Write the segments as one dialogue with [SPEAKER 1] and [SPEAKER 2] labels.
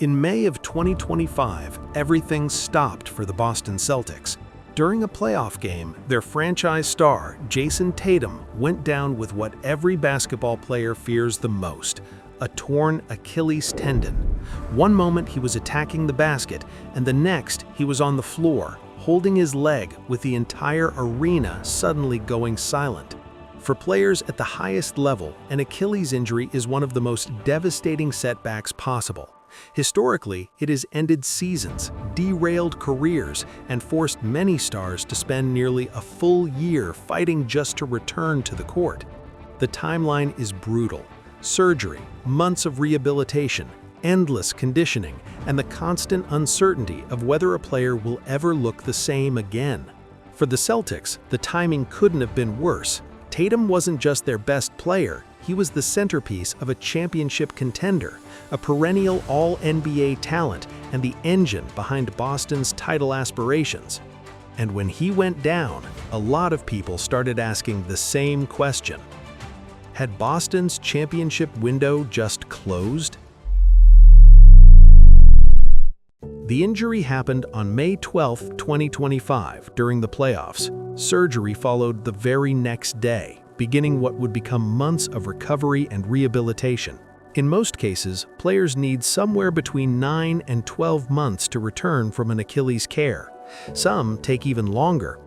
[SPEAKER 1] In May of 2025, everything stopped for the Boston Celtics. During a playoff game, their franchise star, Jayson Tatum, went down with what every basketball player fears the most: a torn Achilles tendon. One moment he was attacking the basket, and the next he was on the floor, holding his leg, with the entire arena suddenly going silent. For players at the highest level, an Achilles injury is one of the most devastating setbacks possible. Historically, it has ended seasons, derailed careers, and forced many stars to spend nearly a full year fighting just to return to the court. The timeline is brutal: surgery, months of rehabilitation, endless conditioning, and the constant uncertainty of whether a player will ever look the same again. For the Celtics, the timing couldn't have been worse. Tatum wasn't just their best player, he was the centerpiece of a championship contender, a perennial All-NBA talent, and the engine behind Boston's title aspirations. And when he went down, a lot of people started asking the same question: had Boston's championship window just closed? The injury happened on May 12, 2025, during the playoffs. Surgery followed the very next day, beginning what would become months of recovery and rehabilitation. In most cases, players need somewhere between 9 and 12 months to return from an Achilles tear. Some take even longer.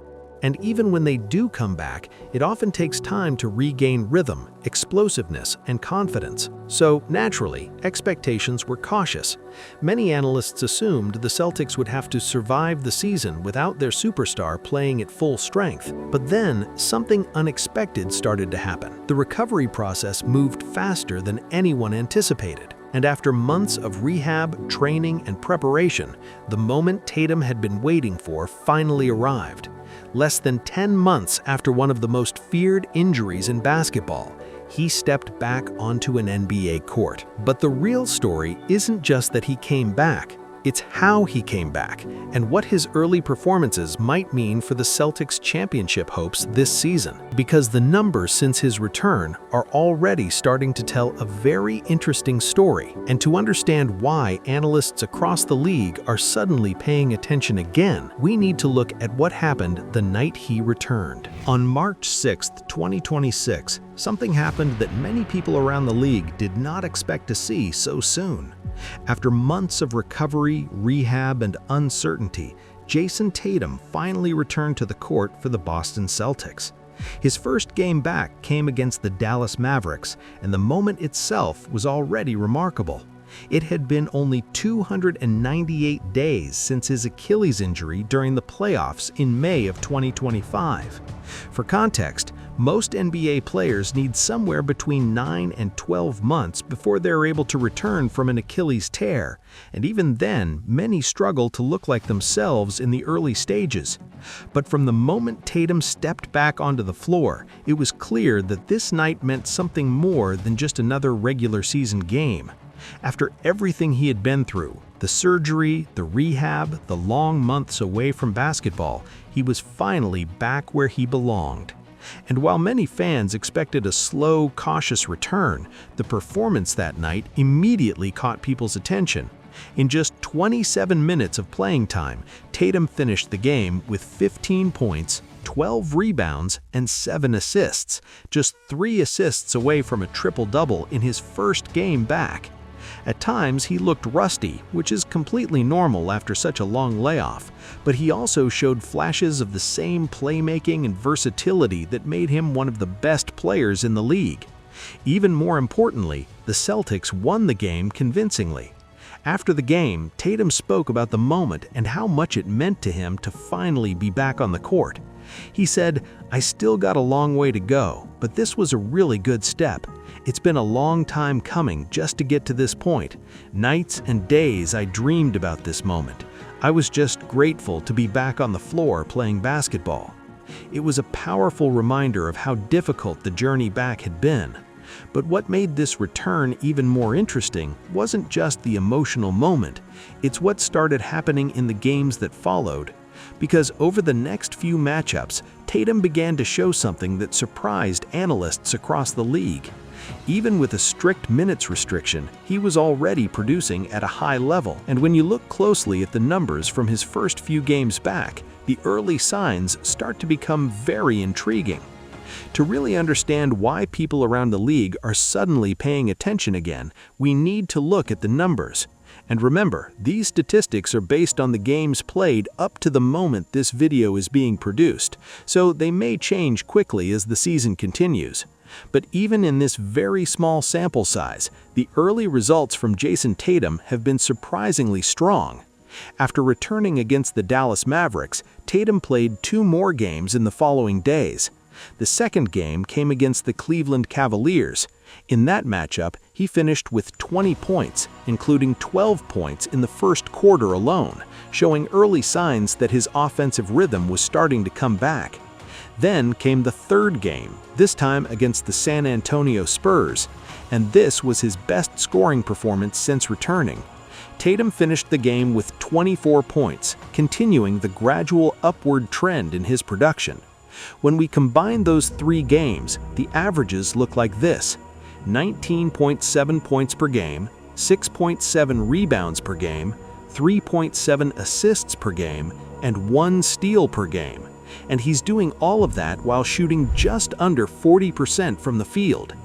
[SPEAKER 1] And even when they do come back, it often takes time to regain rhythm, explosiveness, and confidence. So, naturally, expectations were cautious. Many analysts assumed the Celtics would have to survive the season without their superstar playing at full strength. But then, something unexpected started to happen. The recovery process moved faster than anyone anticipated. And after months of rehab, training, and preparation, the moment Tatum had been waiting for finally arrived. Less than 10 months after one of the most feared injuries in basketball, he stepped back onto an NBA court. But the real story isn't just that he came back, it's how he came back, and what his early performances might mean for the Celtics' championship hopes this season. Because the numbers since his return are already starting to tell a very interesting story, and to understand why analysts across the league are suddenly paying attention again, we need to look at what happened the night he returned. On March 6, 2026, something happened that many people around the league did not expect to see so soon. After months of recovery, rehab, and uncertainty, Jayson Tatum finally returned to the court for the Boston Celtics. His first game back came against the Dallas Mavericks, and the moment itself was already remarkable. It had been only 298 days since his Achilles injury during the playoffs in May of 2025. For context, most NBA players need somewhere between 9 and 12 months before they're able to return from an Achilles tear, and even then, many struggle to look like themselves in the early stages. But from the moment Tatum stepped back onto the floor, it was clear that this night meant something more than just another regular season game. After everything he had been through, the surgery, the rehab, the long months away from basketball, he was finally back where he belonged. And while many fans expected a slow, cautious return, the performance that night immediately caught people's attention. In just 27 minutes of playing time, Tatum finished the game with 15 points, 12 rebounds, and 7 assists, just 3 assists away from a triple-double in his first game back. At times, he looked rusty, which is completely normal after such a long layoff, but he also showed flashes of the same playmaking and versatility that made him one of the best players in the league. Even more importantly, the Celtics won the game convincingly. After the game, Tatum spoke about the moment and how much it meant to him to finally be back on the court. He said, "I still got a long way to go, but this was a really good step. It's been a long time coming just to get to this point. Nights and days I dreamed about this moment. I was just grateful to be back on the floor playing basketball." It was a powerful reminder of how difficult the journey back had been. But what made this return even more interesting wasn't just the emotional moment, it's what started happening in the games that followed. Because over the next few matchups, Tatum began to show something that surprised analysts across the league. Even with a strict minutes restriction, he was already producing at a high level. And when you look closely at the numbers from his first few games back, the early signs start to become very intriguing. To really understand why people around the league are suddenly paying attention again, we need to look at the numbers. And remember, these statistics are based on the games played up to the moment this video is being produced, so they may change quickly as the season continues. But even in this very small sample size, the early results from Jayson Tatum have been surprisingly strong. After returning against the Dallas Mavericks, Tatum played 2 more games in the following days. The second game came against the Cleveland Cavaliers. In that matchup, he finished with 20 points, including 12 points in the first quarter alone, showing early signs that his offensive rhythm was starting to come back. Then came the third game, this time against the San Antonio Spurs, and this was his best scoring performance since returning. Tatum finished the game with 24 points, continuing the gradual upward trend in his production. When we combine those 3 games, the averages look like this: 19.7 points per game, 6.7 rebounds per game, 3.7 assists per game, and 1 steal per game. And he's doing all of that while shooting just under 40% from the field.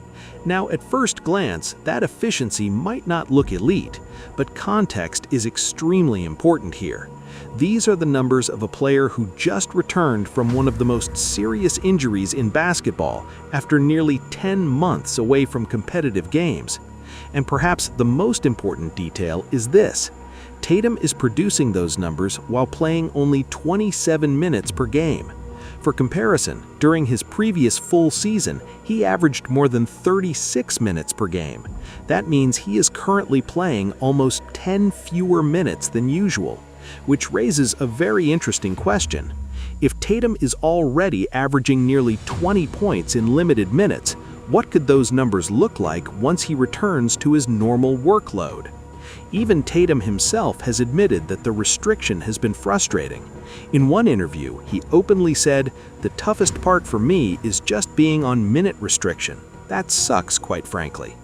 [SPEAKER 1] Now, at first glance, that efficiency might not look elite, but context is extremely important here. These are the numbers of a player who just returned from one of the most serious injuries in basketball after nearly 10 months away from competitive games. And perhaps the most important detail is this: Tatum is producing those numbers while playing only 27 minutes per game. For comparison, during his previous full season, he averaged more than 36 minutes per game. That means he is currently playing almost 10 fewer minutes than usual, which raises a very interesting question. If Tatum is already averaging nearly 20 points in limited minutes, what could those numbers look like once he returns to his normal workload? Even Tatum himself has admitted that the restriction has been frustrating. In one interview, he openly said, "The toughest part for me is just being on minute restriction. That sucks, quite frankly."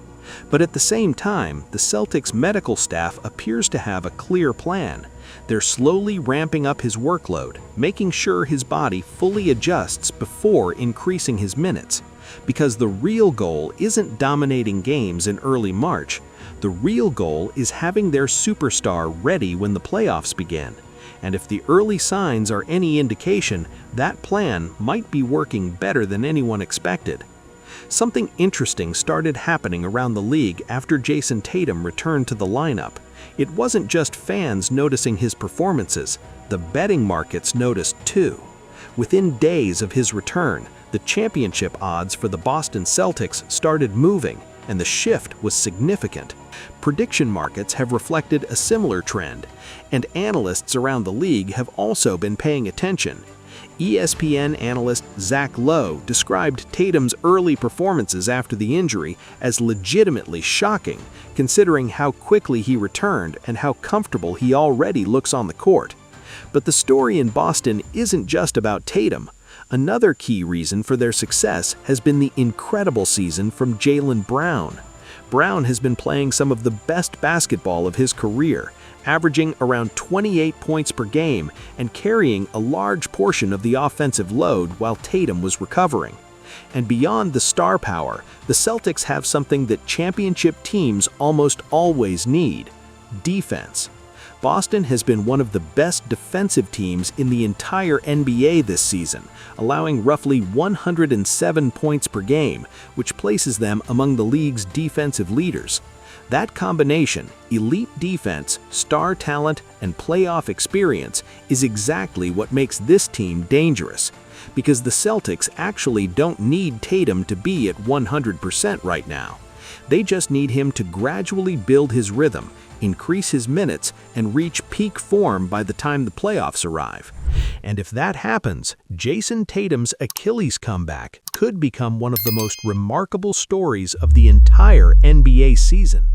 [SPEAKER 1] But at the same time, the Celtics medical staff appears to have a clear plan. They're slowly ramping up his workload, making sure his body fully adjusts before increasing his minutes. Because the real goal isn't dominating games in early March. The real goal is having their superstar ready when the playoffs begin. And if the early signs are any indication, that plan might be working better than anyone expected. Something interesting started happening around the league after Jayson Tatum returned to the lineup. It wasn't just fans noticing his performances, the betting markets noticed too. Within days of his return, the championship odds for the Boston Celtics started moving, and the shift was significant. Prediction markets have reflected a similar trend, and analysts around the league have also been paying attention. ESPN analyst Zach Lowe described Tatum's early performances after the injury as legitimately shocking, considering how quickly he returned and how comfortable he already looks on the court. But the story in Boston isn't just about Tatum. Another key reason for their success has been the incredible season from Jaylen Brown. Brown has been playing some of the best basketball of his career, averaging around 28 points per game and carrying a large portion of the offensive load while Tatum was recovering. And beyond the star power, the Celtics have something that championship teams almost always need: defense. Boston has been one of the best defensive teams in the entire NBA this season, allowing roughly 107 points per game, which places them among the league's defensive leaders. That combination, elite defense, star talent, and playoff experience, is exactly what makes this team dangerous. Because the Celtics actually don't need Tatum to be at 100% right now. They just need him to gradually build his rhythm, increase his minutes, and reach peak form by the time the playoffs arrive. And if that happens, Jayson Tatum's Achilles comeback could become one of the most remarkable stories of the entire NBA season.